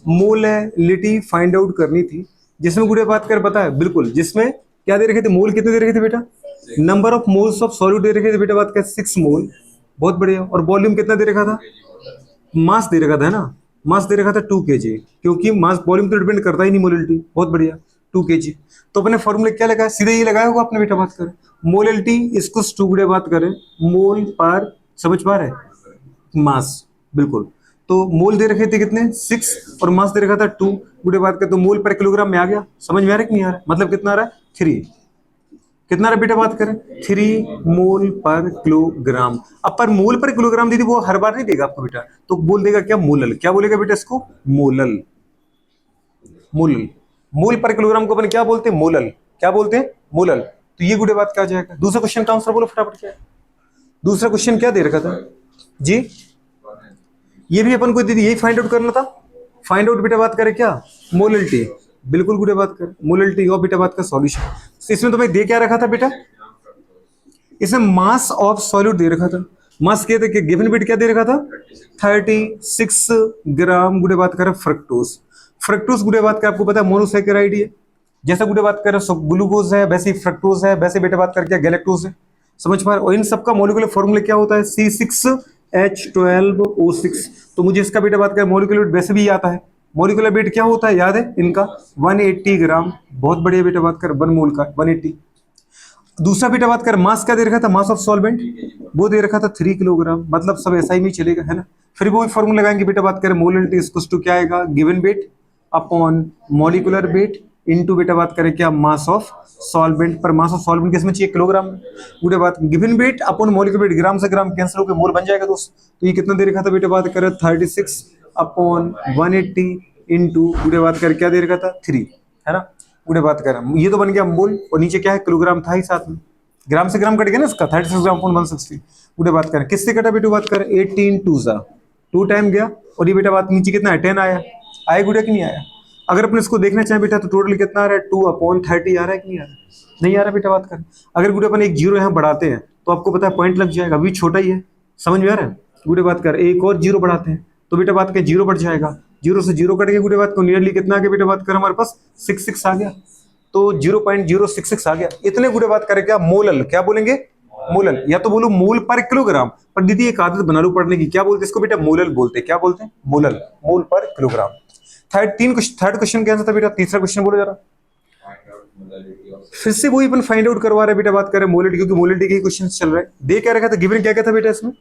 Molality find out करनी थी, जिसमें गुड़े बात कर पता है बिल्कुल, जिसमें क्या दे रखे थे, मोल कितने दे रखे थे बेटा, number of moles of solute दे रखे थे बेटा, बात कर 6 मोल। बहुत बढ़िया। और वॉल्यूम कितना दे रखा था, मास दे रखा था, है ना, मास दे रखा था 2 kg, क्योंकि मास वॉल्यूम तो डिपेंड करता ही नहीं मोलिटी। बहुत बढ़िया, 2 kg। तो अपने फॉर्मूले क्या लगाया, सीधे ये लगाया होगा आपने बेटा, बात करें मोलिटी इसको टुकड़े बात करें मोल पर, समझ पा रहे, मास, बिल्कुल। तो मोल दे रखे थे कितने 6 और मास दे रखा था 2, गुड़े बात करें तो मोल पर किलोग्राम में आ गया। समझ में आ रहा है कि नहीं आ रहा है, मतलब कितना आ रहा है 3, कितना बेटा बात करें 3 मोल पर किलोग्राम। अब पर मोल पर किलोग्राम दीदी वो हर बार नहीं देगा आपको बेटा, तो बोल देगा क्या, मोलल। क्या बोलेगा बेटा इसको, मोलल, मोलल। मोल पर किलोग्राम को अपन क्या बोलते हैं, मोलल। क्या बोलते हैं, मोलल। तो ये गुड़े बात क्या आ जाएगा। दूसरा क्वेश्चन का आंसर बोलो फटाफट क्या है। दूसरा क्वेश्चन क्या दे रखा था जी, ये भी अपन को दीदी यही फाइंड आउट करना था। फाइंड आउट बेटा बात करें क्या, मोललिटी, बिल्कुल गुड़े बात कर मोललिटी और बेटा बात का सॉल्यूशन। तो इसमें तो मैं दे क्या रखा था बेटा, इसमें मास ऑफ सॉल्यूट दे रखा था। मास क्या था, गिवन वेट क्या दे रखा था 36 ग्राम गुड़े बात कर फ्रक्टोज। फ्रक्टोज गुड़े बात कर आपको पता है मोनोसैकेराइड है, जैसा गुड़े बात कर ग्लूकोज है वैसे ही फ्रक्टोज है, वैसे बेटा बात कर क्या गैलेक्टोज है। समझ पा रहे, और इन सबका मॉलिक्यूलर फॉर्मूला क्या होता है C6H12O6। तो मुझे इसका बेटा बात कर मॉलिक्यूलर वेट वैसे भी आता है। मॉलिक्यूलर वेट क्या होता है याद है इनका 180 ग्राम। बहुत बढ़िया बेटा बात कर 1 मोल का 180। दूसरा बेटा बात कर मास क्या दे रखा था, मास ऑफ सॉल्वेंट वो दे रखा था 3 किलोग्राम, मतलब सब ऐसा ही में चलेगा, है ना। फिर वो फॉर्मूला लगाएंगे बेटा बात करें मोललिटी इक्वल्स टू क्या आएगा, given weight upon molecular weight into बेटा बात करें क्या, मास ऑफ सॉल्वेंट। पर मास ऑफ सॉल्वेंट किसमें चाहिए, किलोग्राम में। पूरे बात given weight upon molecular weight, gram से ग्राम कैंसिल होकर मोल बन जाएगा दोस्त। तो ये कितना दे रखा था बेटा बात करें 36 अपॉन 180 इंटू पूरे बात कर क्या दे रखा था 3, है ना। पूरे बात कर ये तो बन गया मोल, और नीचे क्या है किलोग्राम था ही साथ में, ग्राम से ग्राम कट गया ना इसका 36 ग्राम अपॉन 160। पूरे बात करें किससे कटा बेटा बात करें 18 2 सा 2 टाइम गया, और ये बेटा बात नीचे कितना है 10 आया, आया गुड़िया कि नहीं आया। अगर अपन इसको देखना चाहें बेटा तो टोटल कितना आ रहा है 2 अपॉन 30 आ रहा है कि नहीं आ रहा है, नहीं आ रहा बेटा बात कर। अगर गुड़िया अपन एक जीरो यहाँ बढ़ाते हैं तो आपको पता है पॉइंट लग जाएगा, अभी छोटा ही है, समझ में आ रहा है। गुड़े बात कर एक और जीरो बढ़ाते हैं तो बेटा बात कर जीरो बढ़ जाएगा, जीरो से जीरो कट के गुड़े बात को नियरली कितना आ गया बेटा बात कर हमारे पास 66 आ गया, तो 0.066 आ गया। इतने गुड़े बात करें क्या, मोलल, क्या बोलेंगे मोलल, या तो बोलो मोल पर किलोग्राम। पर दीदी एक आदत बना लो पढ़ने की, क्या बोलते हैं इसको बेटा, मोलल बोलते हैं। क्या बोलते हैं, मोलल, मोल पर किलोग्राम। थर्ड क्वेश्चन क्या था बेटा, तीसरा क्वेश्चन बोलो जरा। फिर से वही अपन फाइंड आउट करवा रहे हैं बेटा बात करें मोलिटी, क्योंकि मोलिटी के क्वेश्चन चल रहे हैं। दे क्या रखा था, गिवन क्या क्या था बेटा इसमें,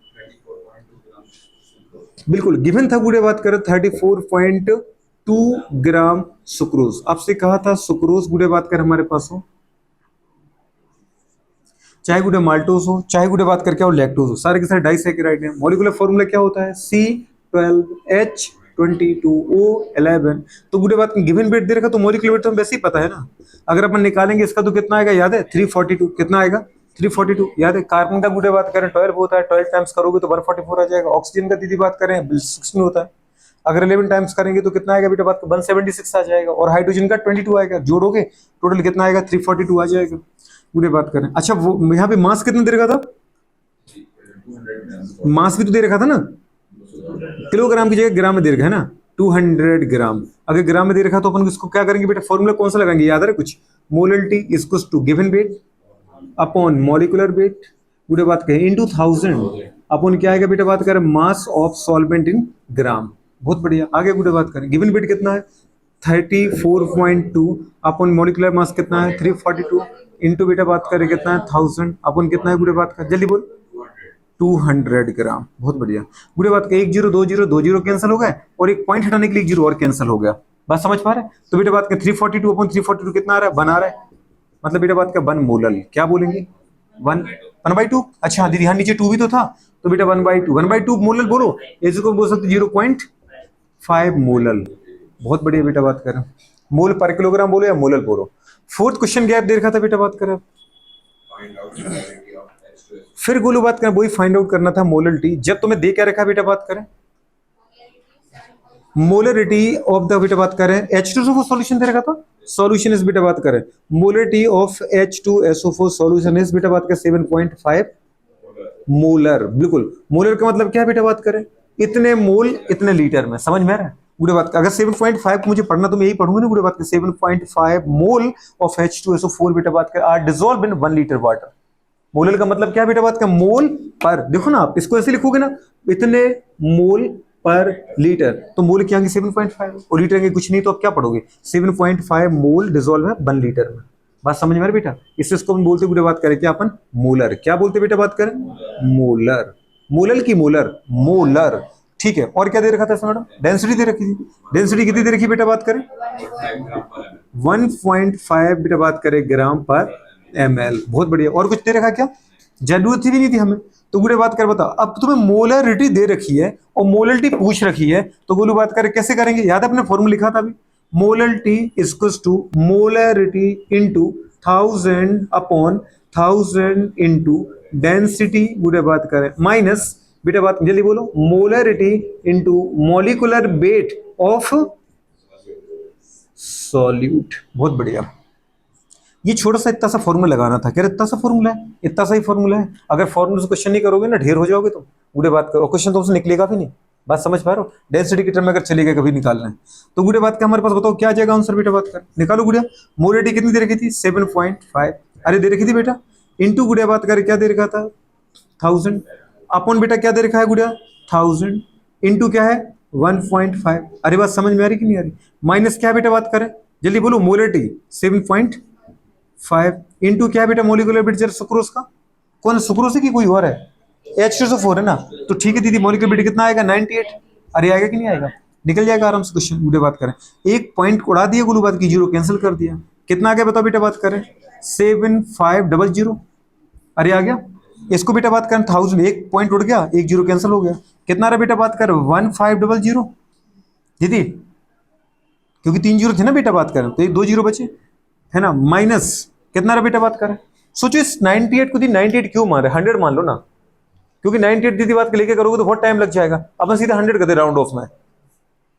बिल्कुल गिवन था गुड़े बात करें 34.2 ग्राम सुक्रोज। आपसे कहा था सुक्रोज गुड़े बात कर हमारे पास हो, चाहे गुड़े माल्टोज हो, चाहे गुड़े बात कर क्या हो लैक्टोज हो, सारे के सारे डाइसैकेराइड हैं। मॉलिक्यूलर फॉर्मूला क्या होता है C12H22O11। तो गुड़े बात गिवन वेट दे रखा तो मॉलिक्यूलर वेट तो हमें वैसे ही पता है ना। अगर अपन निकालेंगे इसका तो कितना आएगा याद है 342, कितना आएगा 342 याद है। कार्बन का गुड़े बात करें 12 होता है, 12 टाइम्स करोगे तो 144 आ जाएगा। ऑक्सीजन का दीदी बात करें 16 होता है, अगर 11 टाइम्स करेंगे तो कितना आएगा बेटा बात 176 आ जाएगा, और हाइड्रोजन का 22 आएगा, जोड़ोगे टोटल कितना आएगा 342 आ जाएगा। पूरे बात करें अच्छा वो यहाँ पे मास कितना दे रखा था, मास भी तो दे रखा था ना, किलोग्राम की जगह ग्राम में दे रखा है ना 200 ग्राम। अगर ग्राम में दे रखा तो अपन इसको क्या करेंगे बेटा, फॉर्मूला कौन सा लगाएंगे याद है कुछ, molality equals to given weight upon molecular weight पूरे बात करें इनटू 1000 अपॉन क्या आएगा बेटा बात करें मास ऑफ सॉल्वेंट इन ग्राम। बहुत बढ़िया, आगे गुड़े बात करें गिवन वेट कितना है 34.2 अपॉन मॉलिक्यूलर मास कितना है 342 इंटू बेटा बात करें कितना है 1000 अपॉन कितना है गुड़े बात कर जल्दी बोल 200 ग्राम। बहुत बढ़िया गुड़े बात का 1 0 2 0 2 0 कैंसिल हो गए, और एक पॉइंट हटाने के लिए 1 0 और कैंसिल हो गया। बात समझ पा रहे हैं। तो बेटा बात का 342 अपॉन 342 कितना आ रहा है, बना रहा है, मतलब बेटा बात का 1 मोलल। क्या बोलेंगे 1/2। अच्छा दीदी हाँ नीचे 2 भी तो था, तो बेटा 1/2 मोलल बोलो, ऐसे को बोल सकते 0.5 मोलल। बहुत बढ़िया बेटा बात करें, मोल पर किलोग्राम बोलो या मोलल बोलो। फोर्थ क्वेश्चन गैप दे रखा था बेटा बात करें, फिर गोलू बात करें वही फाइंड आउट करना था मोललिटी। जब तुम्हें दे क्या रखा बेटा बात करें, मोलरिटी ऑफ द बेटा बात करें H2SO4 सॉल्यूशन दे रखा था, सॉल्यूशन इस बेटा बात करें मोलरिटी ऑफ H2SO4 सॉल्यूशन इस बेटा बात करें 7.5 मोलर। बिल्कुल मोलर का मतलब क्या है बेटा बात करें, इतने मोल इतने लीटर में, समझ में आ रहा है। गुड़े बात अगर 7.5 को मुझे पढ़ना तो मैं यही पढ़ूंगा ना गुड़े बात 7.5 मोल ऑफ H2SO4 बेटा बात कर are dissolve in 1 litre water. Molal का मतलब क्या बेटा बात का मोल पर, देखो ना आप इसको ऐसे लिखोगे ना, इतने मोल पर लीटर, तो मोल क्या आएंगे 7.5 और लीटर आएंगे कुछ नहीं, तो आप क्या पढ़ोगे 7.5 मोल डिसॉल्व है 1 लीटर में। बात समझ में आ रही बेटा? इसको हम बोलते गुड़े बात करें क्या अपन, मोलर। क्या बोलते बेटा बात करें, मोलर। मोलल की मोलर, मोलर। ठीक है, और क्या दे रखा था इसमें मैडम, डेंसिटी दे रखी थी। डेंसिटी कितनी दे रखी बेटा बात करें, 1.5 बेटा बात करें ग्राम पर ml। बहुत बढ़िया। और कुछ दे रखा क्या, जरूरत ही नहीं थी हमें, तो गुड़े बात कर बता। अब तुम्हें मोलरिटी दे रखी है और मोलरिटी पूछ रखी है, तो गुरु बात करें कैसे करेंगे, याद है अपने फॉर्मूला लिखा था अभी, molarity equals to molarity into 1000 upon 1000 into density गुड़े बात करें माइनस बेटा बात जल्दी बोलो, molarity into molecular weight of solute. बहुत बढ़िया। ये छोटा सा इतना सा फॉर्मूला लगाना था, कह रहे इतना सा फॉर्मूला है, इतना सा ही फॉर्मूला है। अगर फॉर्मूला से क्वेश्चन नहीं करोगे ना ढेर हो जाओगे तुम, गुड़े बात करो, क्वेश्चन तुमसे निकलेगा भी नहीं। बात समझ पा रहे हो? डेंसिटी की टर्म में अगर चलेगा कभी निकालना है तो गुड़े बात का हमारे पास बताओ क्या आ जाएगा आंसर बेटा बात कर, निकालो गुड़िया। मोलरिटी कितनी दे रखी थी 7.5, अरे दे रखी थी बेटा, इंटू गुड़िया बात कर क्या दे रखा था 1000 अपॉन बेटा क्या दे रखा है गुड़िया 1000 इंटू क्या है 1.5। अरे बात समझ में आ रही कि नहीं आ रही? माइनस क्या बेटा बात करें जल्दी बोलो, मोलरिटी 7.5 इंटू क्या बेटा मॉलिक्यूलर वेट जरा सुक्रोज का, कौन सुक्रोज है कि कोई और है, H2SO4 है ना, तो ठीक है दीदी मॉलिक्यूलर वेट कितना आएगा 98। अरे आएगा कि नहीं आएगा, निकल जाएगा आराम से क्वेश्चन। गुड़े बात करें एक पॉइंट उड़ा दिया गुरु बात की, जीरो कैंसिल कर दिया, कितना आ गया बताओ बेटा बात करें 7500। अरे आ गया, इसको बेटा बात करें 1000, एक पॉइंट उड़ गया, एक जीरो कैंसिल हो गया, कितना रहा बेटा बात कर 1500 दीदी, क्योंकि 3 जीरो थे ना बेटा बात करें, तो ये 2 जीरो बचे है ना, माइनस कितना रहा बेटा बात करें। सोचो इस 98 को दी 98 क्यों मान रहे, 100 मान लो ना, क्योंकि 98 दीदी बात के लेके करोगे तो बहुत टाइम लग जाएगा, अपन सीधा 100 कर दे राउंड ऑफ में।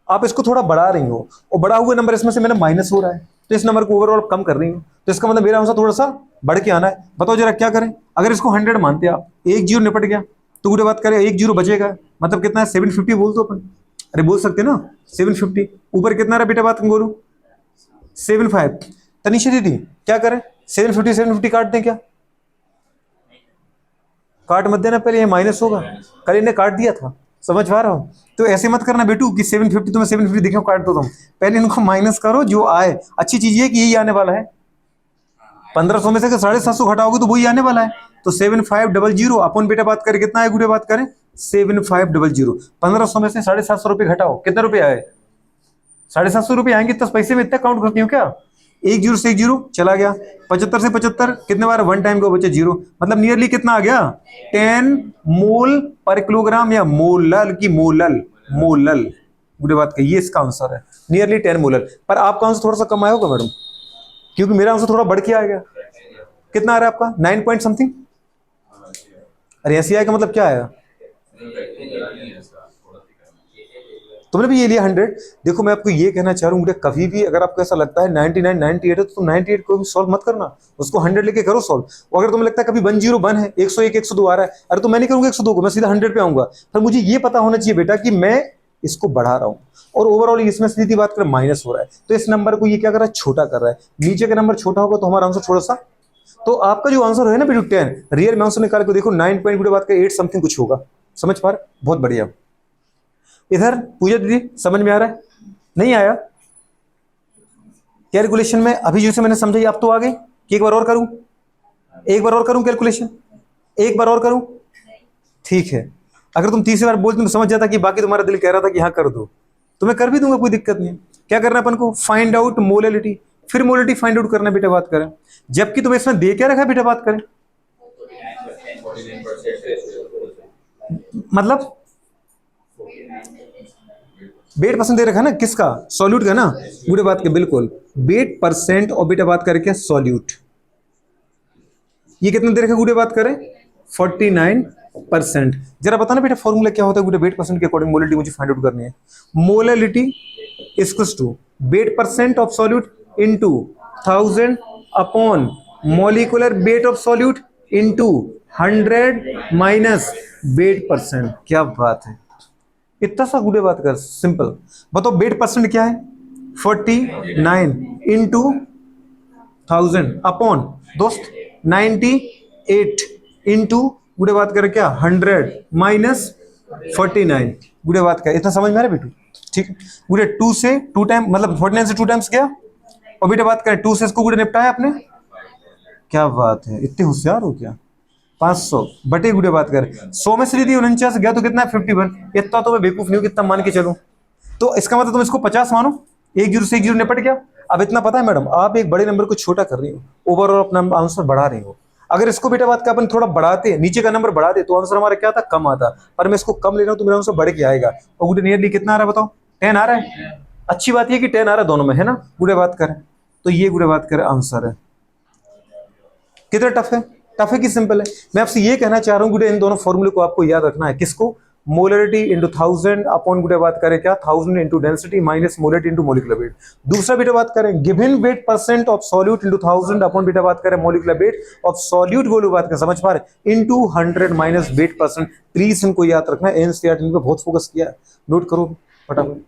आप इसको थोड़ा बढ़ा रही हो और बढ़ा हुआ नंबर इसमें से मैंने माइनस हो रहा है, तो इस नंबर को ओवरऑल कम कर रही हूँ, तो इसका मतलब मेरा आंसर थोड़ा सा बढ़ के आना है। बताओ जरा क्या करें, अगर इसको 100 मानते आप, एक जीरो निपट गया, तो गुड़े बात करें एक जीरो बचेगा, मतलब कितना है 750 बोल दो अपन, अरे बोल सकते ना 750, ऊपर कितना रहा बेटा बात बोलो 75। तनिषा दीदी क्या करें 750 काट दें क्या, काट मत देना, पहले ये माइनस होगा, कल इन्हें काट दिया था, समझ पा रहा हूँ। तो ऐसे मत करना बेटू कि 750 तुम्हें 750 दिखे काट दो तुम, पहले इनको माइनस करो जो आए। अच्छी चीज ये कि यही आने वाला है, 1500 में से 750 घटाओगे तो वही आने वाला है, तो 7500 अपन बेटा बात करें कितना है गुड़े बात करें 7500, 1500 में से 750 रुपये घटाओ, कितने रुपए आए 750 रुपये आएंगे। 10 पैसे में इतना काउंट करती हूँ क्या, एक जीरो से एक जीरो चला गया, 75 से 75 कितने बार वन टाइम को बचे जीरो, मतलब नियरली कितना आ गया 10 मोल पर किलोग्राम, या मोलल की मोलल, मोलल गुड़े बात का ये इसका आंसर है, नियरली 10 मोलल। पर आपका आंसर थोड़ा सा कम आया होगा मैडम, क्योंकि मेरा आंसर थोड़ा बढ़ के आ गया। कितना आ रहा है आपका 9 पॉइंट समथिंग, अरे ऐसे आएगा मतलब क्या आया, तुमने भी ये लिया 100। देखो मैं आपको ये कहना चाह रहा हूँ, कभी भी अगर आपको ऐसा लगता है 99 98 है तो तुम 98 को भी सॉल्व मत करना, उसको 100 लेके करो सॉल्व। और अगर तुम्हें लगता है कभी 101 1 है, 101 102 आ रहा है, अरे तो मैं नहीं करूंगा 102 को, मैं सीधा 100 पे आऊंगा। पर मुझे ये पता होना चाहिए बेटा कि मैं इसको बढ़ा रहा हूँ और ओवरऑल इसमें सीधी बात करें माइनस हो रहा है, तो इस नंबर को ये क्या कर रहा है छोटा कर रहा है। नीचे का नंबर छोटा होगा तो हमारा आंसर थोड़ा सा, तो आपका जो आंसर है ना बेटू 10, रियल में आंसर निकाल के देखो 9 पॉइंट बात कर 8 समथिंग कुछ होगा, समझ पा रहे, बहुत बढ़िया। इधर पूजा दीदी समझ में आ रहा है, नहीं आया कैलकुलेशन में अभी जैसे मैंने समझाई आप तो आ गई कि एक बार और करूं, एक बार और करूं कैलकुलेशन, एक बार और करूं, ठीक है। अगर तुम तीसरी बार बोलते तो समझ जाता कि बाकी तुम्हारा दिल कह रहा था कि हाँ कर दो, तो मैं कर भी दूंगा, कोई दिक्कत नहीं है। क्या करना है अपन को, फाइंड आउट मोलरिटी, फिर मोलरिटी फाइंड आउट करना बेटा बात करें, जबकि तुम्हें इसमें दे क्या रखा बेटा बात करें, मतलब वेट परसेंट दे रखा ना किसका, सॉल्यूट का ना गुड़े बात के, बिल्कुल वेट परसेंट और बेटा बात करके सॉल्यूट, ये कितना दे रखा गुड़े बात करें 49%। जरा बताना बेटा फॉर्मूला क्या होता है गुड़े वेट परसेंट के अकॉर्डिंग मोलरिटी मुझे फाइंड आउट करनी है। Molarity equals to weight percent of solute into 1000 upon molecular weight of solute into 100 minus weight percent. क्या बात है, इतना सा गुड़े बात कर, सिंपल। बताओ वेट परसेंट क्या है, 49 इंटू 1000 अपॉन दोस्त 98 इंटू गुड़े बात करें क्या 100 माइनस 49 गुड़े बात कर, इतना समझ में आ रहा है बेटू? ठीक है, गुड़े 2 से 2 टाइम मतलब 49 से 2 टाइम्स गया, और बेटे बात करें 2 से इसको गुड़े निपटाया आपने, क्या बात है, इतने होशियार हो क्या? 500 बटे गुड़े बात करें 100 में से यदि 49 गया तो कितना है 51, इतना तो मैं बेवकूफ नहीं हूं कितना मान के चलूं, तो इसका मतलब तुम इसको 50 मानो, एक जीरो से एक जीरो निपट गया। अब इतना पता है मैडम, आप एक बड़े नंबर को छोटा कर रही हो, ओवरऑल अपना आंसर बढ़ा रही हो। अगर इसको बेटा बात का अपन थोड़ा बढ़ाते, नीचे का नंबर बढ़ाते तो आंसर हमारा क्या था, कम आता, पर मैं इसको कम ले रहा हूं तो मेरा आंसर बढ़ के आएगा। और गुडे नियरली कितना आ रहा है बताओ, 10 आ रहा है। अच्छी बात यह कि 10 आ रहा है दोनों में, है ना? गुडे बात करें तो ये गुडे बात करें आंसर है। कितना टफ है? टफ है कि सिंपल है? मैं आपसे ये कहना चाह रहा हूं गुडे इन दोनों फॉर्मूले को आपको याद रखना है। किसको? मोलरिटी इंटू 1000 अपॉन गुडे बात करें क्या 1000 into density minus molarity into molecular weight. दूसरा बेटा बात करें given weight percent of solute into 1000 upon बेटा बात करें molecular weight of solute Golu बात करें, समझ पा रहे, into 100 minus weight percent. Please इनको याद रखना, एनसीईआरटी में बहुत फोकस किया है, नोट करो फटाफट।